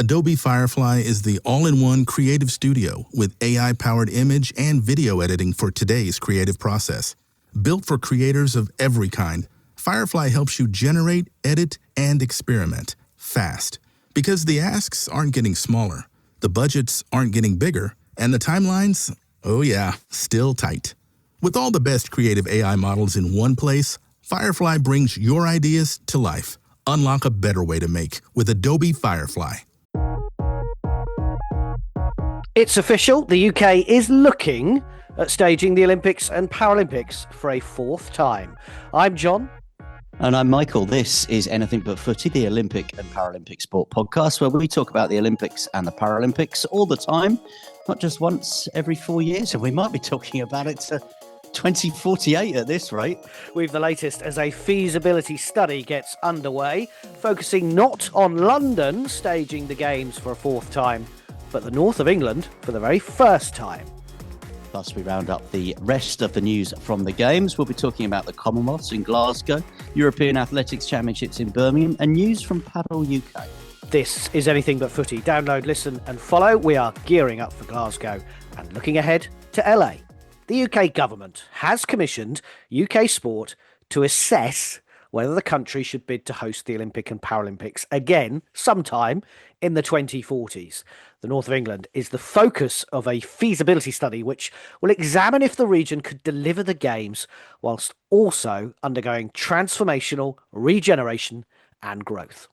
Adobe Firefly is the all-in-one creative studio with AI-powered image and video editing for today's creative process. Built for creators of every kind, Firefly helps you generate, edit, and experiment fast. Because the asks aren't getting smaller, the budgets aren't getting bigger, and the timelines, oh yeah, still tight. With all the best creative AI models in one place, Firefly brings your ideas to life. Unlock a better way to make with Adobe Firefly. It's official. The UK is looking at staging the Olympics and Paralympics for a fourth time. I'm John. And I'm Michael. This is Anything But Footy, the Olympic and Paralympic sport podcast, where we talk about the Olympics and the Paralympics all the time, not just once every 4 years. And we might be talking about it to 2048 at this rate. We've the latest as a feasibility study gets underway, focusing not on London staging the Games for a fourth time, but the north of England for the very first time. Plus, we round up the rest of the news from the Games. We'll be talking about the Commonwealths in Glasgow, European Athletics Championships in Birmingham, and news from Paddle UK. This is Anything But Footy. Download, listen and follow. We are gearing up for Glasgow and looking ahead to LA. The UK government has commissioned UK Sport to assess whether the country should bid to host the Olympic and Paralympics again sometime in the 2040s. The north of England is the focus of a feasibility study which will examine if the region could deliver the Games whilst also undergoing transformational regeneration and growth.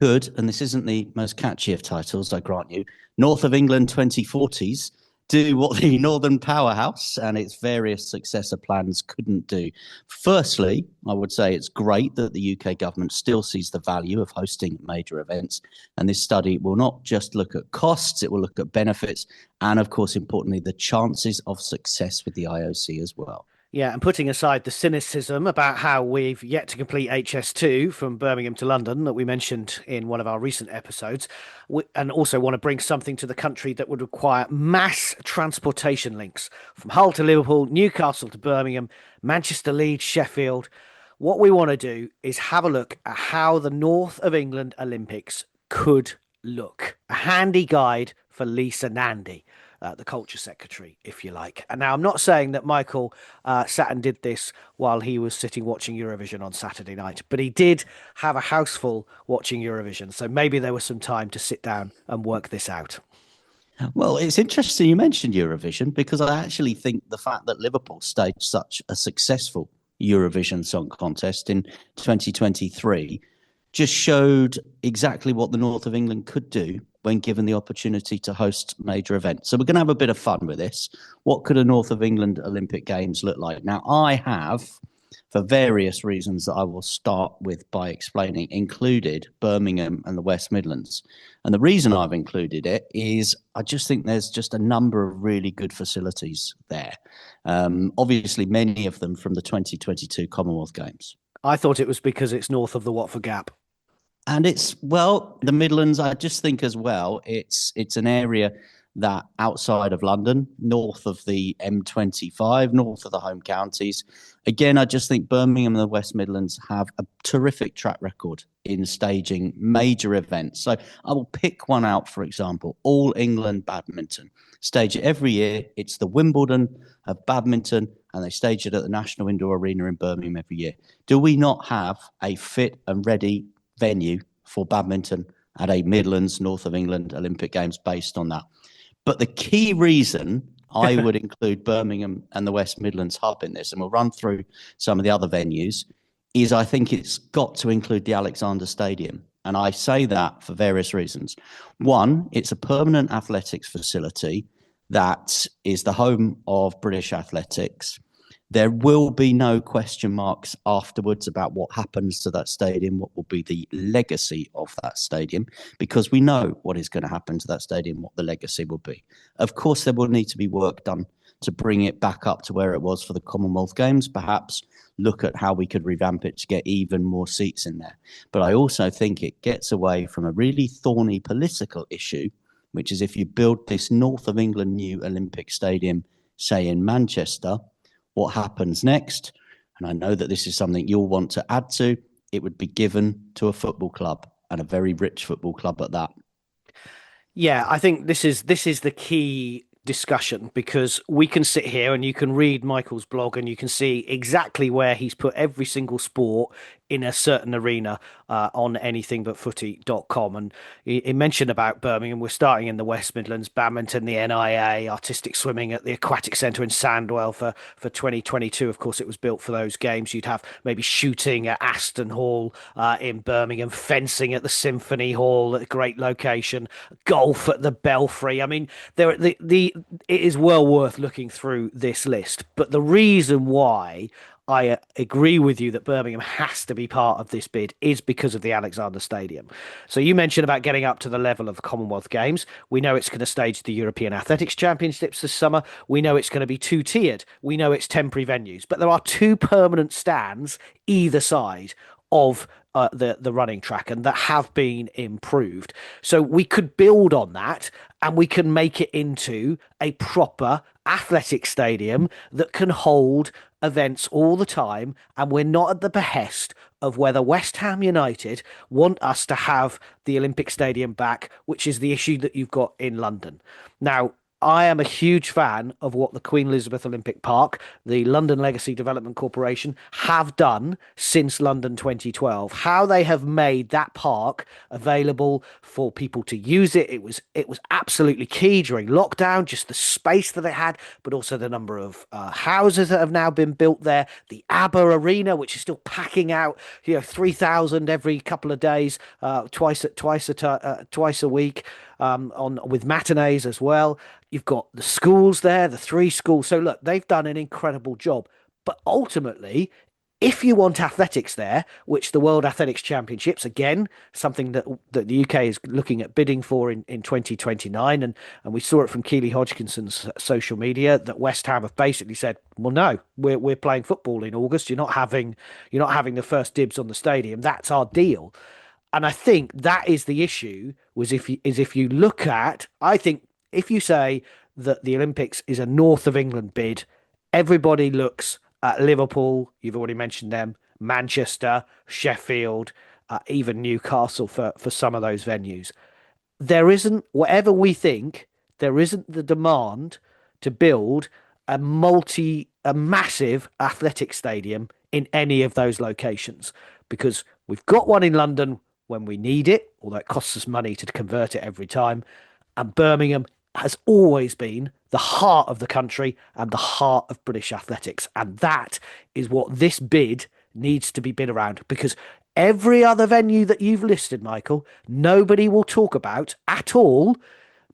Good, and this isn't the most catchy of titles, I grant you. North of England 2040s do what the Northern Powerhouse and its various successor plans couldn't do. Firstly, I would say it's great that the UK government still sees the value of hosting major events. And this study will not just look at costs, it will look at benefits and, of course, importantly, the chances of success with the IOC as well. Yeah, and putting aside the cynicism about how we've yet to complete HS2 from Birmingham to London that we mentioned in one of our recent episodes, and also want to bring something to the country that would require mass transportation links from Hull to Liverpool, Newcastle to Birmingham, Manchester, Leeds, Sheffield. What we want to do is have a look at how the North of England Olympics could look. A handy guide for Lisa Nandy. The Culture Secretary, if you like. And now I'm not saying that Michael sat and did this while he was sitting watching Eurovision on Saturday night, but he did have a house full watching Eurovision. So maybe there was some time to sit down and work this out. Well, it's interesting you mentioned Eurovision because I actually think the fact that Liverpool staged such a successful Eurovision Song Contest in 2023 just showed exactly what the North of England could do when given the opportunity to host major events. So we're going to have a bit of fun with this. What could a North of England Olympic Games look like? Now, I have, for various reasons that I will start with by explaining, included Birmingham and the West Midlands. And the reason I've included it is I just think there's just a number of really good facilities there. Obviously, many of them from the 2022 Commonwealth Games. I thought it was because it's north of the Watford Gap. And it's, well, the Midlands, I just think as well, it's an area that outside of London, north of the M25, north of the home counties. Again, I just think Birmingham and the West Midlands have a terrific track record in staging major events. So I will pick one out, for example, All England Badminton. Stage it every year. It's the Wimbledon of badminton, and they stage it at the National Indoor Arena in Birmingham every year. Do we not have a fit and ready venue for badminton at a Midlands, North of England Olympic Games based on that? But the key reason I would include Birmingham and the West Midlands hub in this, and we'll run through some of the other venues, is I think it's got to include the Alexander Stadium. And I say that for various reasons. One, it's a permanent athletics facility that is the home of British athletics. There will be no question marks afterwards about what happens to that stadium, what will be the legacy of that stadium, because we know what is going to happen to that stadium, what the legacy will be. Of course, there will need to be work done to bring it back up to where it was for the Commonwealth Games, perhaps look at how we could revamp it to get even more seats in there. But I also think it gets away from a really thorny political issue, which is if you build this North of England new Olympic Stadium, say in Manchester, what happens next? And I know that this is something you'll want to add to. It would be given to a football club, and a very rich football club at that. Yeah, I think this is the key discussion because we can sit here and you can read Michael's blog and you can see exactly where he's put every single sport in a certain arena on anythingbutfooty.com. And he mentioned about Birmingham. We're starting in the West Midlands, badminton, the NIA, artistic swimming at the Aquatic Centre in Sandwell for 2022. Of course, it was built for those games. You'd have maybe shooting at Aston Hall in Birmingham, fencing at the Symphony Hall at a great location, golf at the Belfry. I mean, it is well worth looking through this list. But the reason why I agree with you that Birmingham has to be part of this bid is because of the Alexander Stadium. So you mentioned about getting up to the level of the Commonwealth Games. We know it's going to stage the European Athletics Championships this summer. We know it's going to be two-tiered. We know it's temporary venues, but there are two permanent stands either side of the running track and that have been improved. So we could build on that and we can make it into a proper athletic stadium that can hold events all the time. And we're not at the behest of whether West Ham United want us to have the Olympic Stadium back, which is the issue that you've got in London. Now, I am a huge fan of what the Queen Elizabeth Olympic Park, the London Legacy Development Corporation, have done since London 2012. How they have made that park available for people to use it. It was absolutely key during lockdown, just the space that it had, but also the number of houses that have now been built there. The ABBA Arena, which is still packing out, 3,000 every couple of days, twice a week, on with matinees as well. You've got the schools there, the three schools. So look, they've done an incredible job. But ultimately, if you want athletics there, which the World Athletics Championships, again, something that the UK is looking at bidding for in 2029, and we saw it from Keely Hodgkinson's social media that West Ham have basically said, well, no, we're playing football in August. You're not having the first dibs on the stadium. That's our deal. And I think that is the issue. If you look at, I think if you say that the Olympics is a North of England bid, everybody looks at Liverpool. You've already mentioned them, Manchester, Sheffield, even Newcastle for some of those venues. There isn't, whatever we think, there isn't the demand to build a massive athletic stadium in any of those locations because we've got one in London when we need it, although it costs us money to convert it every time. And Birmingham has always been the heart of the country and the heart of British athletics. And that is what this bid needs to be bid around because every other venue that you've listed, Michael, nobody will talk about at all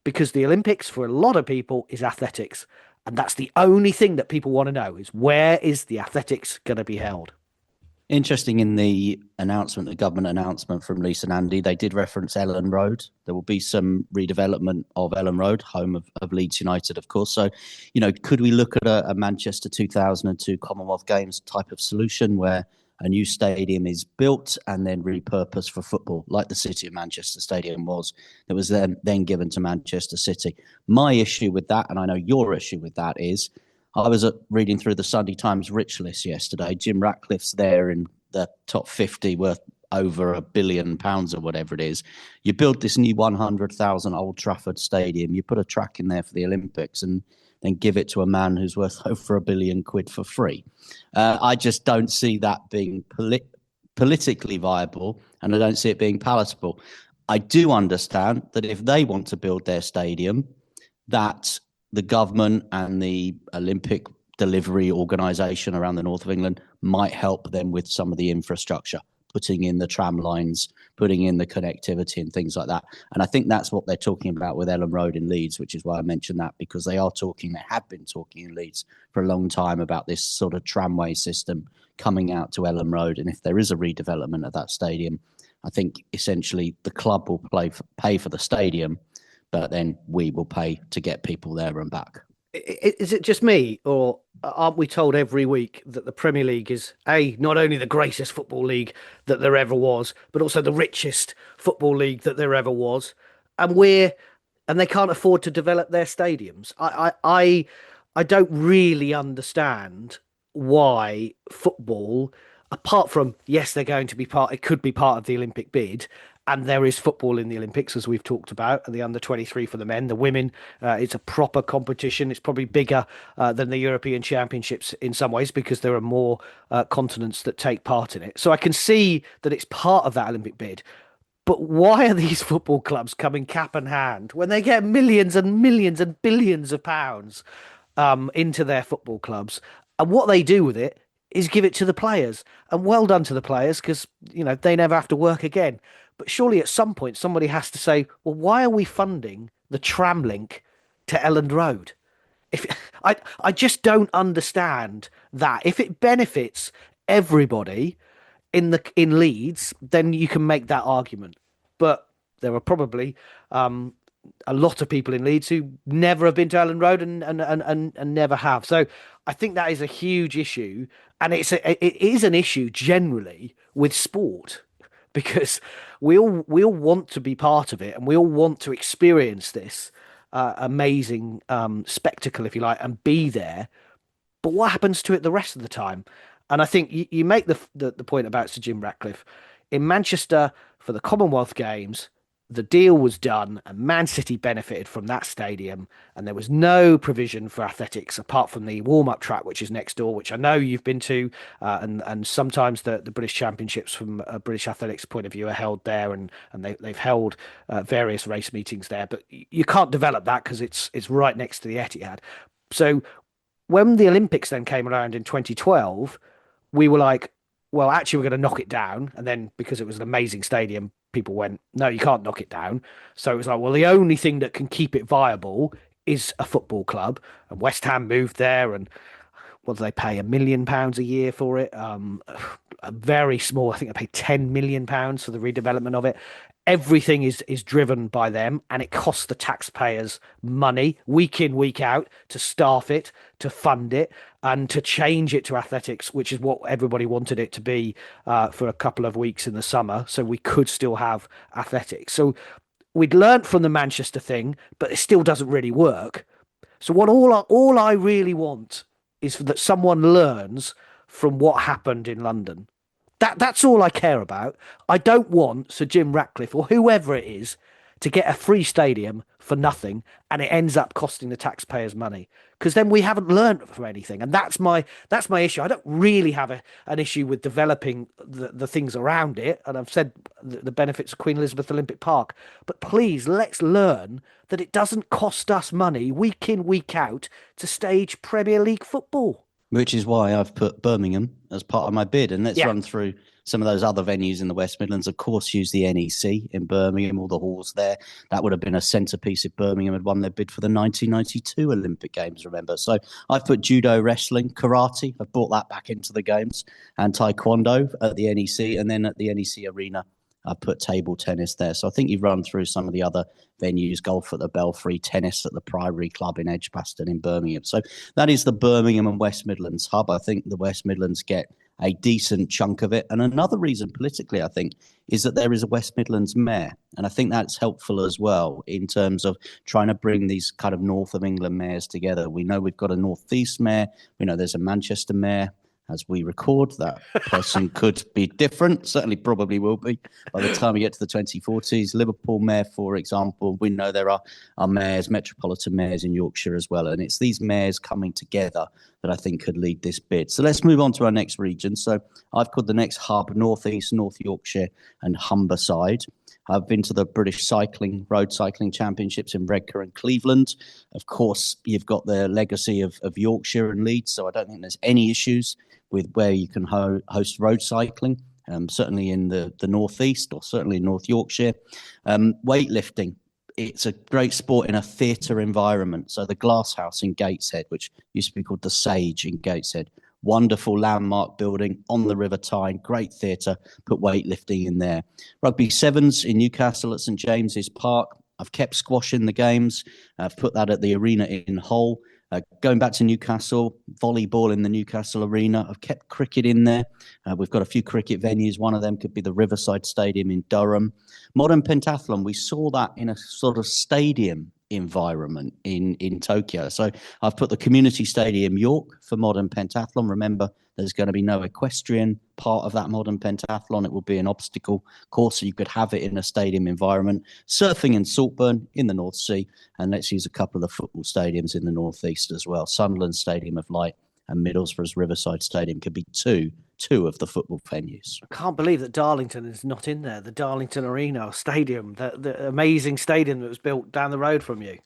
because the Olympics for a lot of people is athletics. And that's the only thing that people want to know is where is the athletics going to be held? Interesting in the announcement, the government announcement from Lisa Nandy, they did reference Ellen Road. There will be some redevelopment of Ellen Road, home of Leeds United, of course. So, could we look at a Manchester 2002 Commonwealth Games type of solution where a new stadium is built and then repurposed for football, like the City of Manchester Stadium was, that was then given to Manchester City? My issue with that, and I know your issue with that, is I was reading through the Sunday Times rich list yesterday. Jim Ratcliffe's there in the top 50 worth over £1 billion or whatever it is. You build this new 100,000 Old Trafford stadium, you put a track in there for the Olympics and then give it to a man who's worth over £1 billion for free. I just don't see that being politically viable, and I don't see it being palatable. I do understand that if they want to build their stadium, that the government and the Olympic delivery organisation around the north of England might help them with some of the infrastructure, putting in the tram lines, putting in the connectivity and things like that. And I think that's what they're talking about with Ellen Road in Leeds, which is why I mentioned that, because they have been talking in Leeds for a long time about this sort of tramway system coming out to Ellen Road. And if there is a redevelopment of that stadium, I think essentially the club will pay for the stadium, but then we will pay to get people there and back. Is it just me, or aren't we told every week that the Premier League is not only the greatest football league that there ever was, but also the richest football league that there ever was, and they can't afford to develop their stadiums? I don't really understand why football, apart from yes, they're going to be part. It could be part of the Olympic bid, And there is football in the Olympics, as we've talked about, the under-23 for the men. The women, it's a proper competition. It's probably bigger than the European Championships in some ways because there are more continents that take part in it. So I can see that it's part of that Olympic bid. But why are these football clubs coming cap in hand when they get millions and millions and billions of pounds into their football clubs? And what they do with it is give it to the players. And well done to the players because, they never have to work again. But surely at some point somebody has to say, well, why are we funding the tram link to Elland Road? If I just don't understand that. If it benefits everybody in Leeds, then you can make that argument. But there are probably a lot of people in Leeds who never have been to Elland Road and never have. So I think that is a huge issue, and it is an issue generally with sport because we all want to be part of it and we all want to experience this amazing spectacle, if you like, and be there. But what happens to it the rest of the time? And I think you make the point about Sir Jim Ratcliffe in Manchester for the Commonwealth Games. The deal was done, and Man City benefited from that stadium, and there was no provision for athletics apart from the warm-up track, which is next door, which I know you've been to, and sometimes the British Championships from a British athletics point of view are held there, and they've held various race meetings there, but you can't develop that because it's right next to the Etihad. So when the Olympics then came around in 2012, we were like, well, actually, we're going to knock it down. And then because it was an amazing stadium, people went, no, you can't knock it down. So it was like, well, the only thing that can keep it viable is a football club. And West Ham moved there. And what do they pay? £1 million a year for it? A very small, I think they pay £10 million for the redevelopment of it. Everything is driven by them, and it costs the taxpayers money week in, week out to staff it, to fund it, and to change it to athletics, which is what everybody wanted it to be for a couple of weeks in the summer, so we could still have athletics. So we'd learnt from the Manchester thing, but it still doesn't really work. So what all I really want is that someone learns from what happened in London. That's all I care about. I don't want Sir Jim Ratcliffe or whoever it is to get a free stadium for nothing and it ends up costing the taxpayers money because then we haven't learned from anything. And that's my issue. I don't really have an issue with developing the things around it. And I've said the benefits of Queen Elizabeth Olympic Park. But please, let's learn that it doesn't cost us money week in, week out to stage Premier League football. Which is why I've put Birmingham as part of my bid. And let's run through some of those other venues in the West Midlands. Of course, use the NEC in Birmingham, all the halls there. That would have been a centrepiece if Birmingham had won their bid for the 1992 Olympic Games, remember? So I've put judo, wrestling, karate. I've brought that back into the Games, and taekwondo at the NEC. And then at the NEC Arena, I've put table tennis there. So I think you've run through some of the other venues, golf at the Belfry, tennis at the Priory Club in Edgbaston in Birmingham. So that is the Birmingham and West Midlands hub. I think the West Midlands get a decent chunk of it. And another reason politically, I think, is that there is a West Midlands mayor. And I think that's helpful as well in terms of trying to bring these kind of North of England mayors together. We know we've got a North East mayor. We know there's a Manchester mayor. As we record, that person could be different, certainly probably will be by the time we get to the 2040s. Liverpool mayor, for example, we know there are mayors, metropolitan mayors in Yorkshire as well. And it's these mayors coming together that I think could lead this bid. So let's move on to our next region. So I've called the next hub North East, North Yorkshire and Humberside. I've been to the British Road Cycling Championships in Redcar and Cleveland. Of course, you've got the legacy of Yorkshire and Leeds, so I don't think there's any issues with where you can host road cycling, certainly in the northeast or certainly North Yorkshire. Weightlifting, it's a great sport in a theatre environment. So the Glass House in Gateshead, which used to be called the Sage in Gateshead, wonderful landmark building on the River Tyne, great theatre, put weightlifting in there. Rugby Sevens in Newcastle at St James's Park. I've kept squash in the Games. I've put that at the arena in Hull. Going back to Newcastle, volleyball in the Newcastle Arena. I've kept cricket in there. We've got a few cricket venues. One of them could be the Riverside Stadium in Durham. Modern pentathlon, we saw that in a sort of stadium environment in Tokyo. So I've put the Community Stadium York for modern pentathlon. Remember, there's going to be no equestrian part of that modern pentathlon. It will be an obstacle course, so you could have it in a stadium environment. Surfing in Saltburn in the North Sea, and let's use a couple of the football stadiums in the Northeast as well. Sunderland Stadium of Light and Middlesbrough's Riverside Stadium could be two of the football venues. I can't believe that Darlington is not in there. The Darlington Arena Stadium, the amazing stadium that was built down the road from you.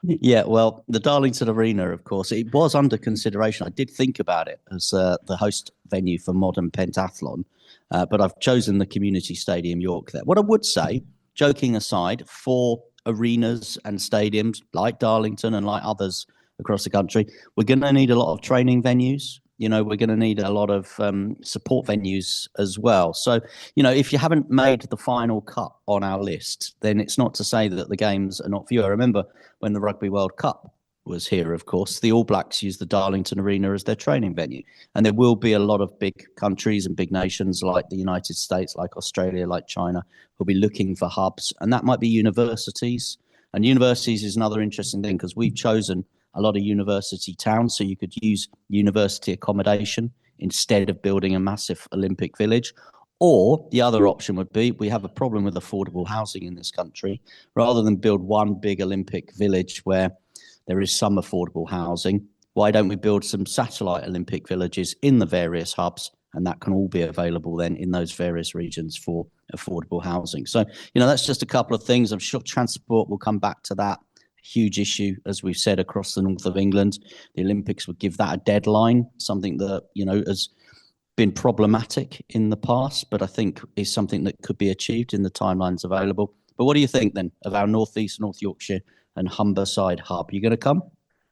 Yeah, well, the Darlington Arena, of course, it was under consideration. I did think about it as the host venue for modern pentathlon, but I've chosen the Community Stadium York there. What I would say, joking aside, for arenas and stadiums like Darlington and like others across the country, we're going to need a lot of training venues. We're going to need a lot of support venues as well. So, if you haven't made the final cut on our list, then it's not to say that the games are not for you. I remember when the Rugby World Cup was here, of course, the All Blacks used the Darlington Arena as their training venue. And there will be a lot of big countries and big nations like the United States, like Australia, like China, who'll be looking for hubs. And that might be universities. And universities is another interesting thing because we've chosen a lot of university towns, so you could use university accommodation instead of building a massive Olympic village. Or the other option would be, we have a problem with affordable housing in this country. Rather than build one big Olympic village where there is some affordable housing, why don't we build some satellite Olympic villages in the various hubs, and that can all be available then in those various regions for affordable housing. So, that's just a couple of things. I'm sure transport will come back to that. Huge issue, as we've said, across the north of England. The Olympics would give that a deadline, something that, has been problematic in the past, but I think is something that could be achieved in the timelines available. But what do you think then of our Northeast, North Yorkshire and Humberside hub? You going to come?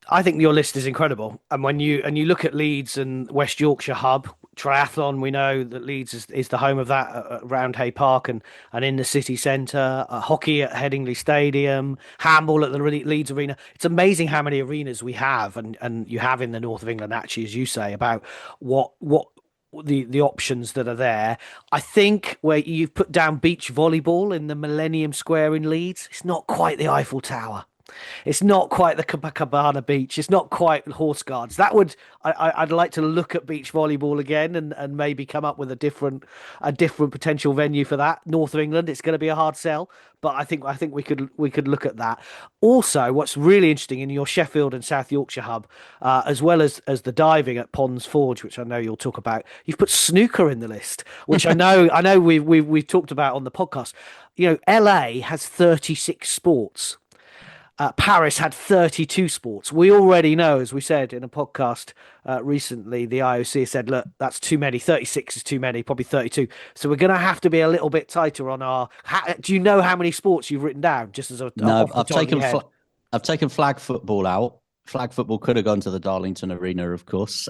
I think your list is incredible. And when you look at Leeds and West Yorkshire hub, triathlon, we know that Leeds is the home of that at Roundhay Park and in the city centre, hockey at Headingley Stadium, handball at the Leeds Arena. It's amazing how many arenas we have and you have in the north of England, actually, as you say, about what the options that are there. I think where you've put down beach volleyball in the Millennium Square in Leeds, it's not quite the Eiffel Tower. It's not quite the Copacabana beach. It's not quite Horse Guards. I'd like to look at beach volleyball again and maybe come up with a different potential venue for that. North of England, it's going to be a hard sell, but I think we could look at that. Also, what's really interesting in your Sheffield and South Yorkshire hub, as well as the diving at Ponds Forge, which I know you'll talk about, you've put snooker in the list, which I know we've talked about on the podcast. LA has 36 sports. Paris had 32 sports. We already know, as we said in a podcast recently, the IOC said, look, that's too many. 36 is too many, probably 32. So we're going to have to be a little bit tighter on our... Do you know how many sports you've written down? Just as No, I've taken flag football out. Flag football could have gone to the Darlington Arena, of course.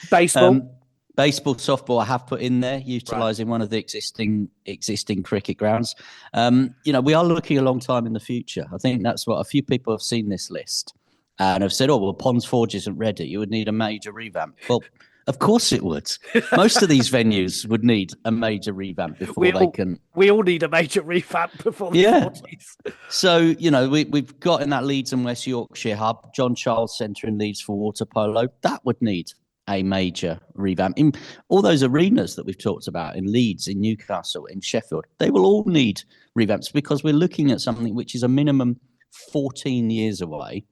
Baseball? Baseball, softball, I have put in there, utilising one of the existing cricket grounds. We are looking a long time in the future. I think that's what a few people have seen this list and have said, oh, well, Ponds Forge isn't ready. You would need a major revamp. Well, of course it would. Most of these venues would need a major revamp before they can... We all need a major revamp before the 40s. So, we've got in that Leeds and West Yorkshire hub, John Charles Centre in Leeds for water polo. That would need a major revamp. In all those arenas that we've talked about in Leeds, in Newcastle, in Sheffield, they will all need revamps because we're looking at something which is a minimum 14 years away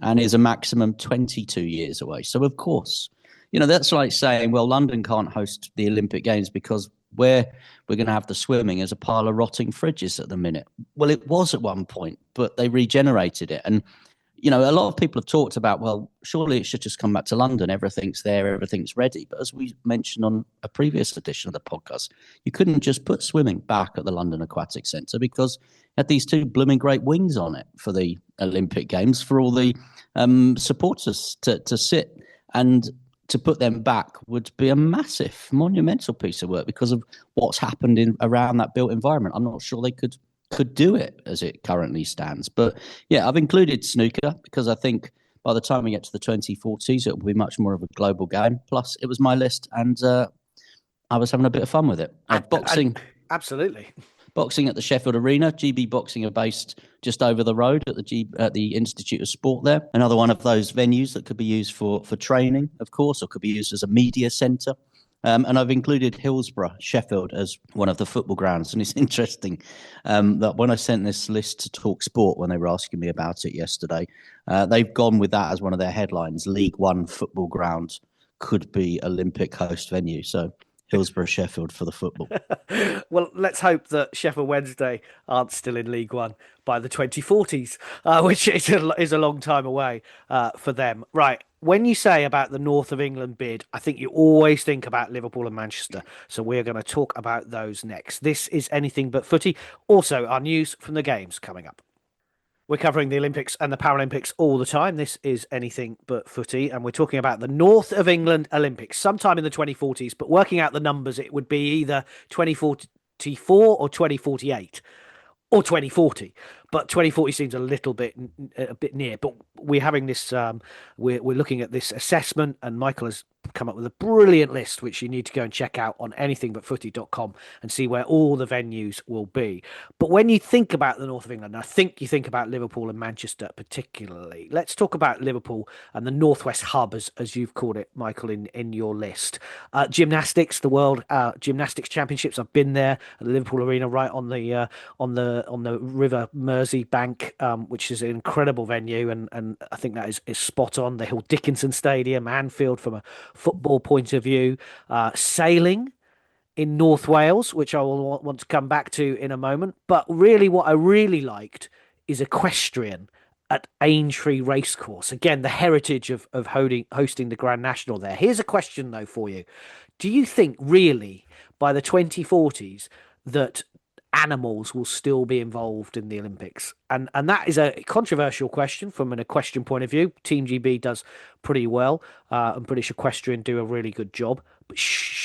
and is a maximum 22 years away. So, of course, that's like saying, well, London can't host the Olympic Games because we're going to have the swimming as a pile of rotting fridges at the minute. Well, it was at one point, but they regenerated it. And a lot of people have talked about, well, surely it should just come back to London. Everything's there, everything's ready. But as we mentioned on a previous edition of the podcast, you couldn't just put swimming back at the London Aquatic Centre because it had these two blooming great wings on it for the Olympic Games for all the supporters to sit. And to put them back would be a massive, monumental piece of work because of what's happened around that built environment. I'm not sure they could do it as it currently stands. But yeah, I've included snooker because I think by the time we get to the 2040s, it will be much more of a global game. Plus, it was my list and I was having a bit of fun with it. Boxing. Absolutely. boxing at the Sheffield Arena. GB Boxing are based just over the road at the Institute of Sport there. Another one of those venues that could be used for training, of course, or could be used as a media centre. And I've included Hillsborough, Sheffield, as one of the football grounds. And it's interesting that when I sent this list to Talk Sport, when they were asking me about it yesterday, they've gone with that as one of their headlines. League One football ground could be Olympic host venue. So Hillsborough, Sheffield for the football. Well, let's hope that Sheffield Wednesday aren't still in League One by the 2040s, which is a long time away for them. Right. When you say about the North of England bid, I think you always think about Liverpool and Manchester. So we're going to talk about those next. This is Anything But Footy. Also, our news from the games coming up. We're covering the Olympics and the Paralympics all the time. This is Anything But Footy, and we're talking about the North of England Olympics sometime in the 2040s, but working out the numbers, it would be either 2044 or 2048 or 2040. But 2040 seems a bit near. But we're having this, we're looking at this assessment, and Michael has come up with a brilliant list, which you need to go and check out on anythingbutfooty.com and see where all the venues will be. But when you think about the North of England, I think you think about Liverpool and Manchester particularly. Let's talk about Liverpool and the Northwest Hub, as you've called it, Michael, in your list. Gymnastics, the World Gymnastics Championships. I've been there at the Liverpool Arena, right on the River Mersey bank, which is an incredible venue, and I think that is spot on. The Hill Dickinson Stadium, Anfield from a football point of view, sailing in North Wales, which I will want to come back to in a moment. But really, what I really liked is equestrian at Aintree Racecourse. Again, the heritage of hosting the Grand National there. Here's a question, though, for you. Do you think, really, by the 2040s, that animals will still be involved in the Olympics? And that is a controversial question from an equestrian point of view. Team GB does pretty well, and British Equestrian do a really good job. But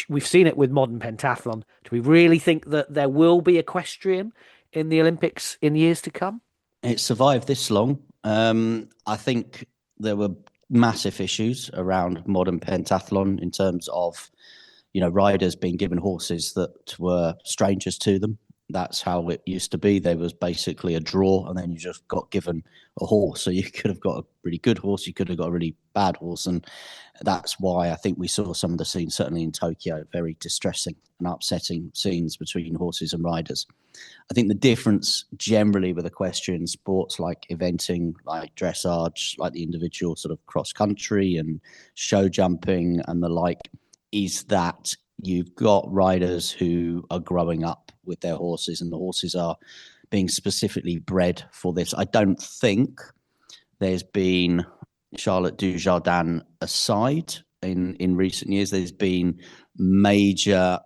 we've seen it with modern pentathlon. Do we really think that there will be equestrian in the Olympics in years to come? It survived this long. I think there were massive issues around modern pentathlon in terms of, riders being given horses that were strangers to them. That's how it used to be. There was basically a draw, and then you just got given a horse. So you could have got a really good horse, you could have got a really bad horse. And that's why I think we saw some of the scenes, certainly in Tokyo, very distressing and upsetting scenes between horses and riders. I think the difference generally with equestrian sports like eventing, like dressage, like the individual sort of cross country and show jumping and the like, is that you've got riders who are growing up with their horses, and the horses are being specifically bred for this. I don't think there's been, Charlotte Dujardin aside, in recent years, there's been major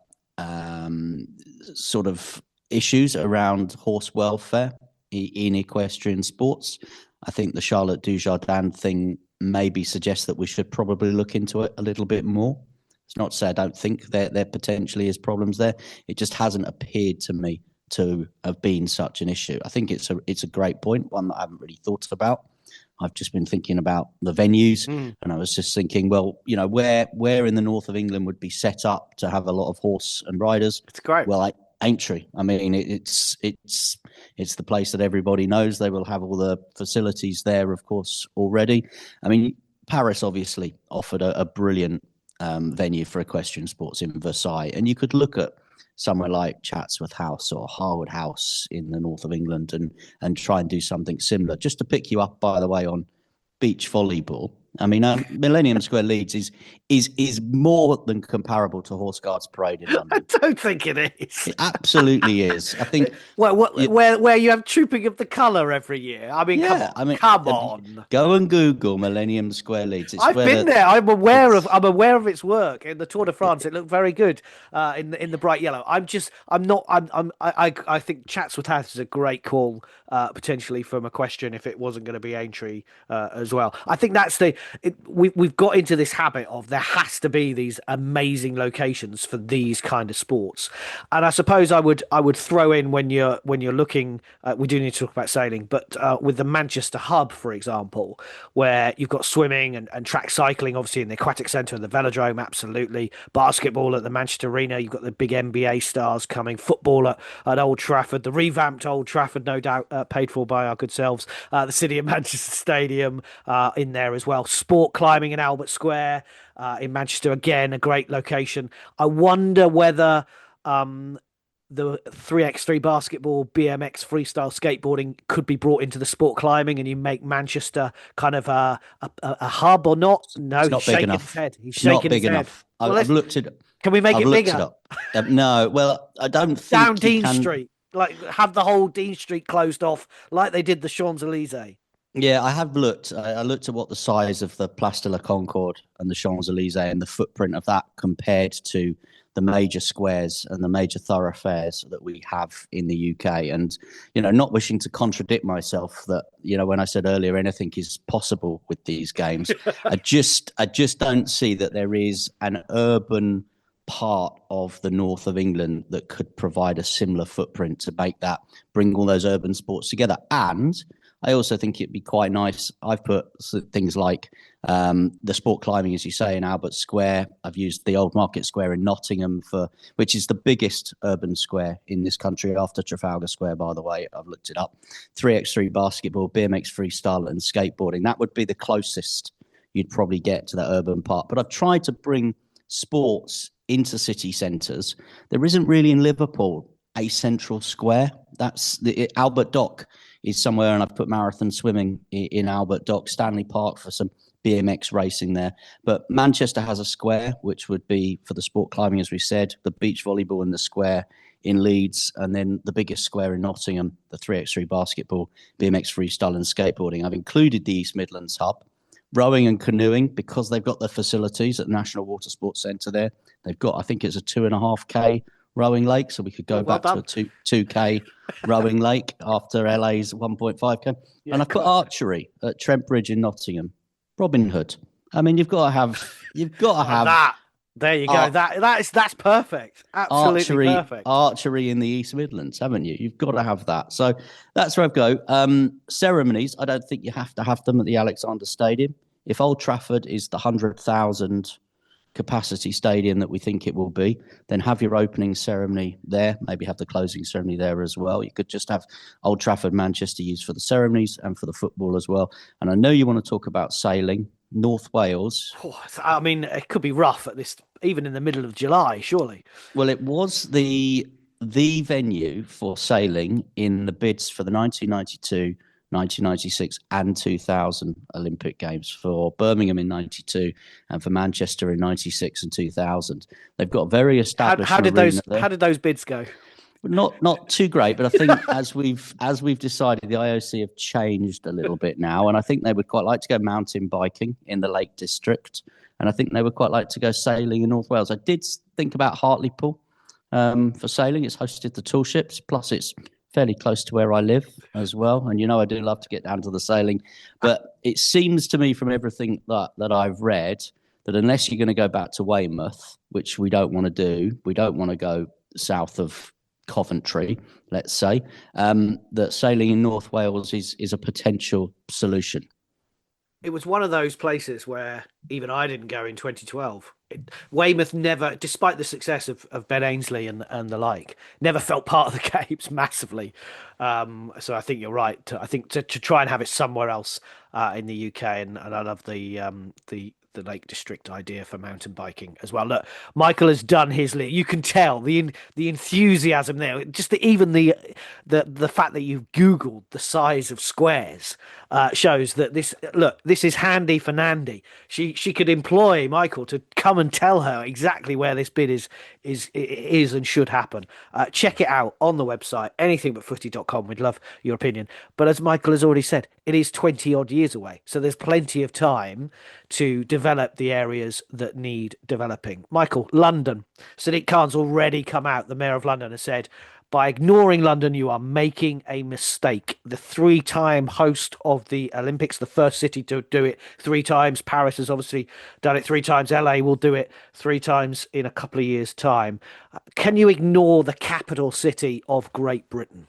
sort of issues around horse welfare in equestrian sports. I think the Charlotte Dujardin thing maybe suggests that we should probably look into it a little bit more. It's not to say I don't think there potentially is problems there. It just hasn't appeared to me to have been such an issue. I think it's a great point, one that I haven't really thought about. I've just been thinking about the venues, and I was just thinking, well, where in the north of England would be set up to have a lot of horse and riders? It's great. Well, Aintree. I mean, it's the place that everybody knows. They will have all the facilities there, of course, already. I mean, Paris obviously offered a brilliant venue for equestrian sports in Versailles, and you could look at somewhere like Chatsworth House or Harwood House in the north of England and try and do something similar. Just to pick you up, by the way, on beach volleyball. I mean, Millennium Square Leeds is more than comparable to Horse Guards Parade in London. I don't think it is. It absolutely is. I think. Well, where you have Trooping of the Colour every year. I mean, yeah, come on. Go and Google Millennium Square Leeds. I've been there. I'm aware of its work in the Tour de France. It looked very good in the bright yellow. I think Chatsworth House is a great call potentially from equestrian if it wasn't going to be Aintree as well. I think that's we've got into this habit of there has to be these amazing locations for these kind of sports. And I suppose I would throw in when you're looking, we do need to talk about sailing, but with the Manchester hub, for example, where you've got swimming and track cycling, obviously in the aquatic centre and the velodrome, absolutely. Basketball at the Manchester Arena, you've got the big NBA stars coming. Football at Old Trafford, the revamped Old Trafford, no doubt paid for by our good selves. The City of Manchester Stadium in there as well. Sport climbing in Albert Square in Manchester, again, a great location. I wonder whether the 3x3 basketball, BMX, freestyle skateboarding could be brought into the sport climbing, and you make Manchester kind of a hub or not? No, It's he's not big shaking enough. his head. He's It's not shaking big his head. enough. Well, I've looked it. can we make I've it looked it bigger? up. No, well, I don't Down think you Dean can. Street, like have the whole Dean Street closed off, like they did the Champs Elysees. Yeah, I have looked. I looked at what the size of the Place de la Concorde and the Champs Elysees and the footprint of that compared to the major squares and the major thoroughfares that we have in the UK. And, not wishing to contradict myself that, when I said earlier anything is possible with these games, I just don't see that there is an urban part of the north of England that could provide a similar footprint to bring all those urban sports together. And I also think it'd be quite nice. I've put things like the sport climbing, as you say, in Albert Square. I've used the Old Market Square in Nottingham which is the biggest urban square in this country after Trafalgar Square, by the way. I've looked it up. 3x3 basketball, BMX freestyle and skateboarding. That would be the closest you'd probably get to that urban part. But I've tried to bring sports into city centres. There isn't really in Liverpool a central square. That's the Albert Dock is somewhere, and I've put marathon swimming in Albert Dock, Stanley Park for some BMX racing there. But Manchester has a square, which would be for the sport climbing, as we said, the beach volleyball in the square in Leeds, and then the biggest square in Nottingham, the 3x3 basketball, BMX freestyle and skateboarding. I've included the East Midlands hub. Rowing and canoeing, because they've got the facilities at National Water Sports Centre there. They've got, I think it's a 2.5K rowing lake, so we could go back to a 2K rowing lake after LA's 1.5K. Yeah, and I've put archery at Trent Bridge in Nottingham. Robin Hood. I mean, you've got to have that. There you go. That's perfect. Absolutely perfect. Archery in the East Midlands, haven't you? You've got to have that. So that's where I go. Ceremonies, I don't think you have to have them at the Alexander Stadium. If Old Trafford is the 100,000 capacity stadium that we think it will be, then have your opening ceremony there. Maybe have the closing ceremony there as well. You could just have Old Trafford, Manchester used for the ceremonies and for the football as well. And I know you want to talk about sailing. North Wales. I mean, it could be rough at this, even in the middle of July, surely. Well, it was the venue for sailing in the bids for the 1992, 1996 and 2000 Olympic Games, for Birmingham in 92 and for Manchester in 96 and 2000. They've got a very established. How did those bids go? Not too great, but I think as we've decided, the IOC have changed a little bit now, and I think they would quite like to go mountain biking in the Lake District, and I think they would quite like to go sailing in North Wales. I did think about Hartlepool for sailing. It's hosted the tall ships, plus it's fairly close to where I live as well, and I do love to get down to the sailing. But it seems to me from everything that I've read that unless you're going to go back to Weymouth, which we don't want to do, we don't want to go south of Coventry, let's say, that sailing in North Wales is a potential solution. It was one of those places where even I didn't go in 2012. Weymouth never, despite the success of Ben Ainsley and the like, never felt part of the Capes massively. So I think you're right. I think to try and have it somewhere else in the UK, and I love the Lake District idea for mountain biking as well. Look, Michael has done his list. You can tell the enthusiasm there. Just even the fact that you've Googled the size of squares shows that this is handy for Nandy. She could employ Michael to come and tell her exactly where this bid is and should happen. Check it out on the website, anythingbutfooty.com. We'd love your opinion. But as Michael has already said, it is 20 odd years away, so there's plenty of time to develop the areas that need developing. Michael, London. Sadiq Khan's already come out, the Mayor of London, has said By ignoring London, you are making a mistake. The three-time host of the Olympics, the first city to do it three times. Paris has obviously done it three times. LA will do it three times in a couple of years' time. Can you ignore the capital city of Great Britain?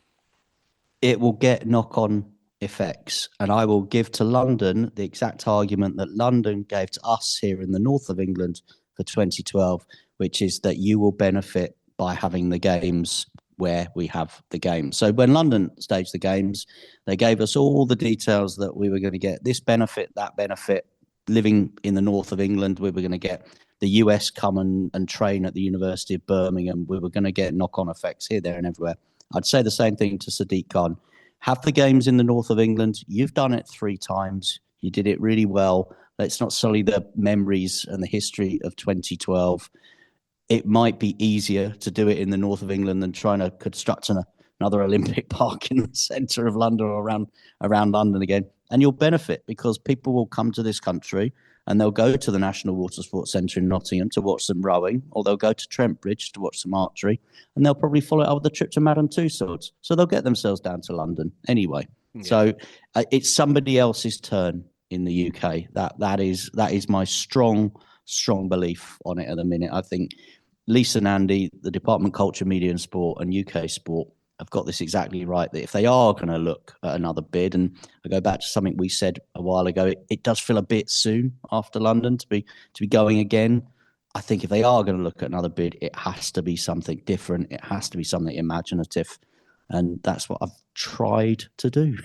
It will get knock-on effects. And I will give to London the exact argument that London gave to us here in the north of England for 2012, which is that you will benefit by having the games where we have the games. So when London staged the games, they gave us all the details that we were going to get this benefit, that benefit. Living in the north of England, we were going to get the US come and train at the University of Birmingham. We were going to get knock-on effects here, there, and everywhere. I'd say the same thing to Sadiq Khan. Have the games in the north of England. You've done it three times. You did it really well. Let's not sully the memories and the history of 2012. It might be easier to do it in the north of England than trying to construct another Olympic park in the centre of London or around London again. And you'll benefit because people will come to this country and they'll go to the National Water Sports Centre in Nottingham to watch some rowing, or they'll go to Trent Bridge to watch some archery, and they'll probably follow it up with a trip to Madame Tussauds. So they'll get themselves down to London anyway. Yeah. So it's somebody else's turn in the UK. That is my strong belief on it at the minute. I think Lisa Nandy, the Department of Culture, Media and Sport, and UK Sport have got this exactly right, that if they are going to look at another bid, and I go back to something we said a while ago, it does feel a bit soon after London to be going again. I think if they are going to look at another bid, it has to be something different. It has to be something imaginative. And that's what I've tried to do.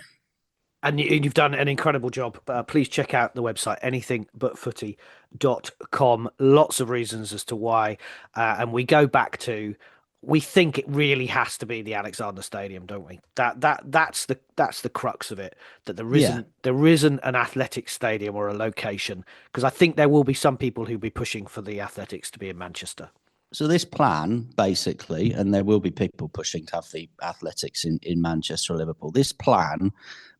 And you've done an incredible job. Please check out the website, anythingbutfooty.com. Lots of reasons as to why. And we go back to, we think it really has to be the Alexander Stadium, don't we? That's the crux of it. That there isn't an athletics stadium or a location, because I think there will be some people who'll be pushing for the athletics to be in Manchester. So this plan, basically, and there will be people pushing to have the athletics in Manchester or Liverpool. This plan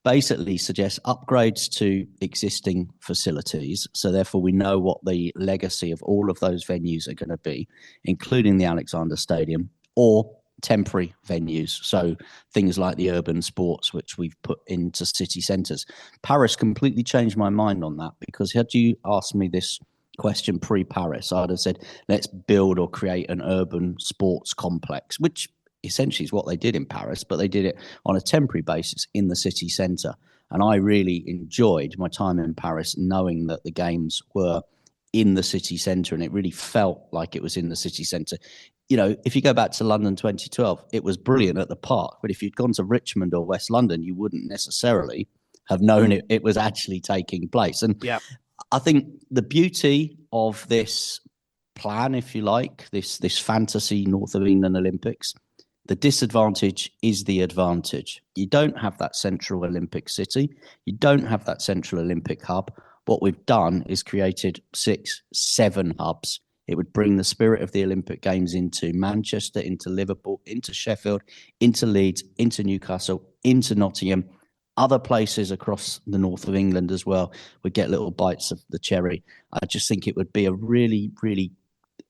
basically suggests upgrades to existing facilities. So therefore, we know what the legacy of all of those venues are going to be, including the Alexander Stadium, or temporary venues. So things like the urban sports, which we've put into city centres. Paris completely changed my mind on that, because had you asked me this question pre-Paris, I'd have said, let's build or create an urban sports complex, which essentially is what they did in Paris, but they did it on a temporary basis in the city centre. And I really enjoyed my time in Paris knowing that the games were in the city centre, and it really felt like it was in the city centre. You know, if you go back to London 2012, it was brilliant at the park, but if you'd gone to Richmond or West London, you wouldn't necessarily have known it was actually taking place. And yeah, I think the beauty of this plan, if you like, this fantasy North of England Olympics, the disadvantage is the advantage. You don't have that central Olympic city. You don't have that central Olympic hub. What we've done is created 6-7 hubs. It would bring the spirit of the Olympic Games into Manchester, into Liverpool, into Sheffield, into Leeds, into Newcastle, into Nottingham. Other places across the north of England as well would get little bites of the cherry. I just think it would be a really, really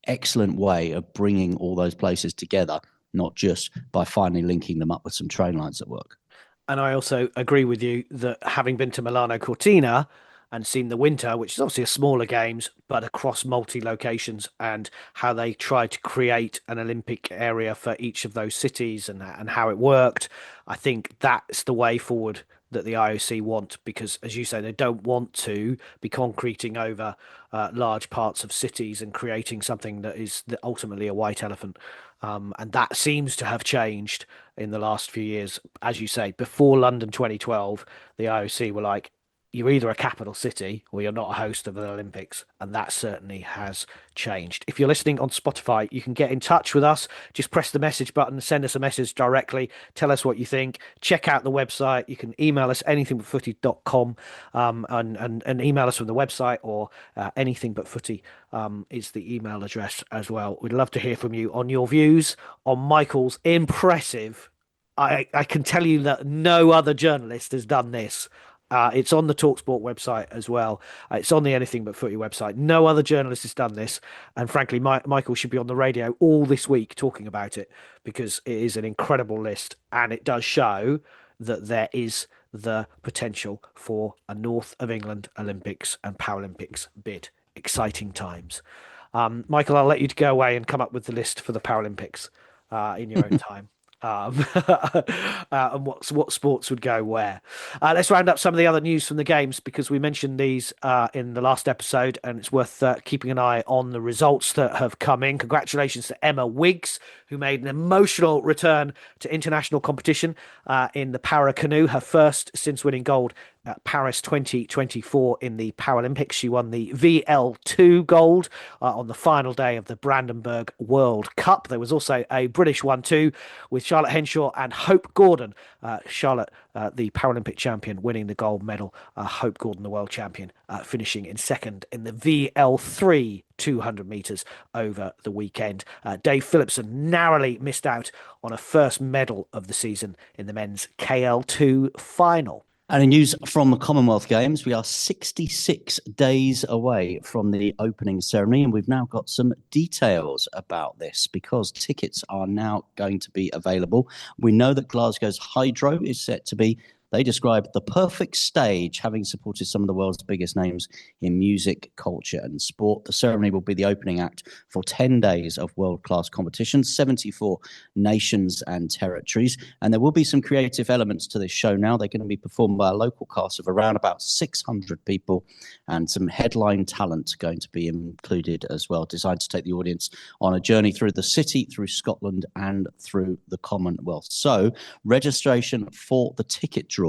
excellent way of bringing all those places together, not just by finally linking them up with some train lines that work. And I also agree with you that having been to Milano Cortina and seen the winter, which is obviously a smaller games, but across multi-locations, and how they tried to create an Olympic area for each of those cities and how it worked, I think that's the way forward that the IOC want, because, as you say, they don't want to be concreting over large parts of cities and creating something that is ultimately a white elephant. And that seems to have changed in the last few years. As you say, before London 2012, the IOC were like, you're either a capital city or you're not a host of the Olympics. And that certainly has changed. If you're listening on Spotify, you can get in touch with us. Just press the message button, send us a message directly. Tell us what you think. Check out the website. You can email us anythingbutfooty.com and email us from the website, or anythingbutfooty is the email address as well. We'd love to hear from you on your views on Michael's impressive. I can tell you that no other journalist has done this. It's on the TalkSport website as well. It's on the Anything But Footy website. No other journalist has done this, and frankly, Michael should be on the radio all this week talking about it because it is an incredible list, and it does show that there is the potential for a North of England Olympics and Paralympics bid. Exciting times. Michael, I'll let you go away and come up with the list for the Paralympics in your own time. And what sports would go where. Let's round up some of the other news from the games because we mentioned these in the last episode, and it's worth keeping an eye on the results that have come in. Congratulations to Emma Wiggs, who made an emotional return to international competition in the para canoe, her first since winning gold at Paris 2024 in the Paralympics. She won the VL2 gold on the final day of the Brandenburg World Cup. There was also a British one too, with Charlotte Henshaw and Hope Gordon. Charlotte, the Paralympic champion, winning the gold medal. Hope Gordon, the world champion, finishing in second in the VL3 200 metres over the weekend. Dave Phillipson narrowly missed out on a first medal of the season in the men's KL2 final. And in news from the Commonwealth Games, we are 66 days away from the opening ceremony, and we've now got some details about this because tickets are now going to be available. We know that Glasgow's Hydro is set to be, they describe, the perfect stage, having supported some of the world's biggest names in music, culture and sport. The ceremony will be the opening act for 10 days of world-class competition, 74 nations and territories. And there will be some creative elements to this show now. They're going to be performed by a local cast of around about 600 people, and some headline talent going to be included as well, designed to take the audience on a journey through the city, through Scotland and through the Commonwealth. So registration for the ticket draw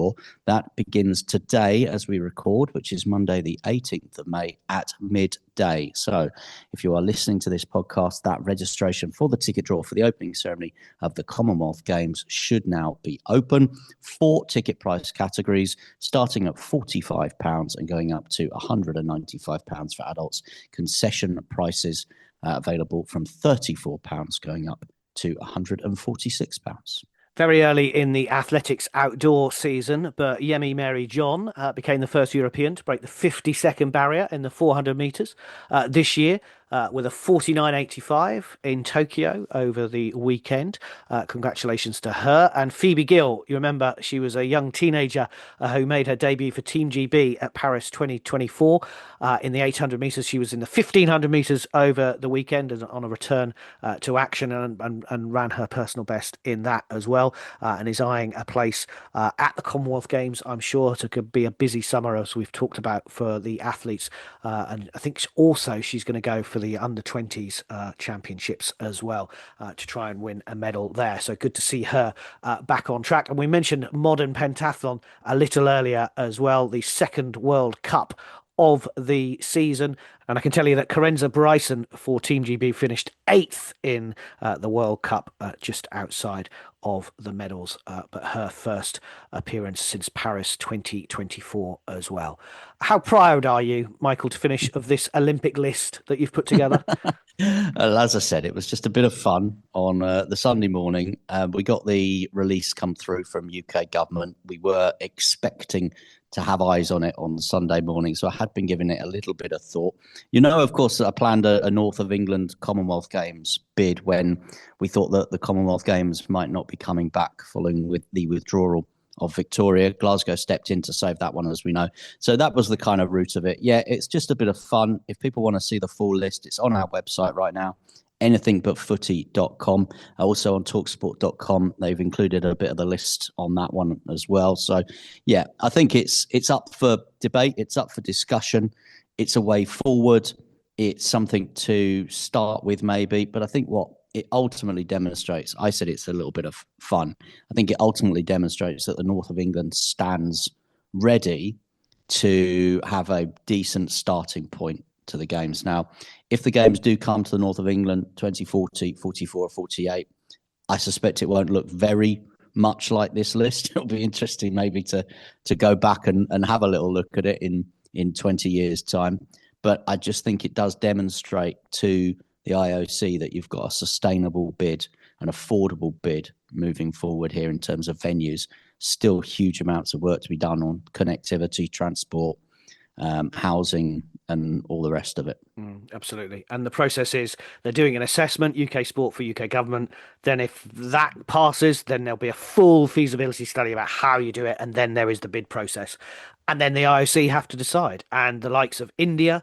that begins today as we record, which is Monday the 18th of May at midday. So if you are listening to this podcast, that registration for the ticket draw for the opening ceremony of the Commonwealth Games should now be open. 4 ticket price categories starting at £45 and going up to £195 for adults. Concession prices available from £34 going up to £146. Very early in the athletics outdoor season, but Yemi Mary John became the first European to break the 50-second barrier in the 400 metres this year with a 49.85 in Tokyo over the weekend. Congratulations to her. And Phoebe Gill, you remember, she was a young teenager who made her debut for Team GB at Paris 2024 in the 800 metres. She was in the 1500 metres over the weekend and on a return to action and ran her personal best in that as well, and is eyeing a place at the Commonwealth Games, I'm sure. It could be a busy summer, as we've talked about, for the athletes. And I think also she's going to go for the under-20s championships as well to try and win a medal there. So good to see her back on track. And we mentioned modern pentathlon a little earlier as well, the second World Cup of the season. And I can tell you that Karenza Bryson for Team GB finished 8th in the World Cup, just outside of the medals, but her first appearance since Paris 2024 as well. How proud are you, Michael, to finish of this Olympic list that you've put together? As I said, it was just a bit of fun on the Sunday morning. We got the release come through from UK government. We were expecting to have eyes on it on Sunday morning, so I had been giving it a little bit of thought. You know, of course, I planned a North of England Commonwealth Games bid when we thought that the Commonwealth Games might not be coming back following with the withdrawal of Victoria. Glasgow stepped in to save that one, as we know. So that was the kind of root of it. Yeah, it's just a bit of fun. If people want to see the full list, it's on our website right now, anythingbutfooty.com. Also on talksport.com, they've included a bit of the list on that one as well. So yeah, I think it's up for debate. It's up for discussion. It's a way forward. It's something to start with maybe, but I think what it ultimately demonstrates, I said it's a little bit of fun. I think it ultimately demonstrates that the North of England stands ready to have a decent starting point to the games. Now, if the games do come to the North of England, 2040, 44 or 48, I suspect it won't look very much like this list. It'll be interesting maybe to go back and have a little look at it in 20 years' time. But I just think it does demonstrate to the IOC that you've got a sustainable bid, an affordable bid moving forward here in terms of venues. still huge amounts of work to be done on connectivity, transport, housing, and all the rest of it. Absolutely. And the process is they're doing an assessment, UK Sport for UK government. Then if that passes, then there'll be a full feasibility study about how you do it. And then there is the bid process. And then the IOC have to decide. And the likes of India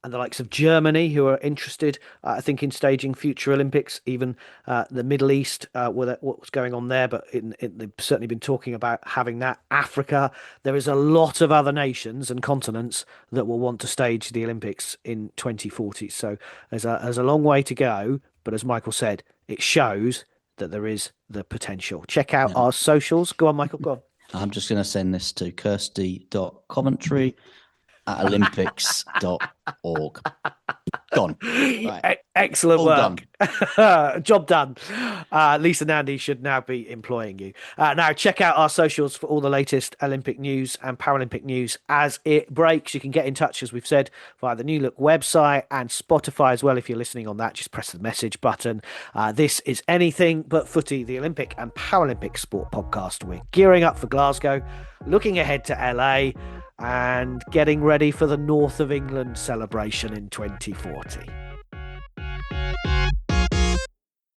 and the likes of Germany, who are interested, I think, in staging future Olympics, even the Middle East, what's going on there, but they've certainly been talking about having that. Africa, there is a lot of other nations and continents that will want to stage the Olympics in 2040. So there's a long way to go, but as Michael said, it shows that there is the potential. Check out our socials. Go on, Michael, go on. I'm just going to send this to kirsty.coventry@olympics.org. Gone. Right. Excellent All work. Job done. Lisa Nandy should now be employing you. Now, check out our socials for all the latest Olympic news and Paralympic news as it breaks. You can get in touch, as we've said, via the New Look website and Spotify as well. If you're listening on that, just press the message button. This is Anything But Footy, the Olympic and Paralympic sport podcast. We're gearing up for Glasgow, looking ahead to LA, and getting ready for the North of England celebration in 2040.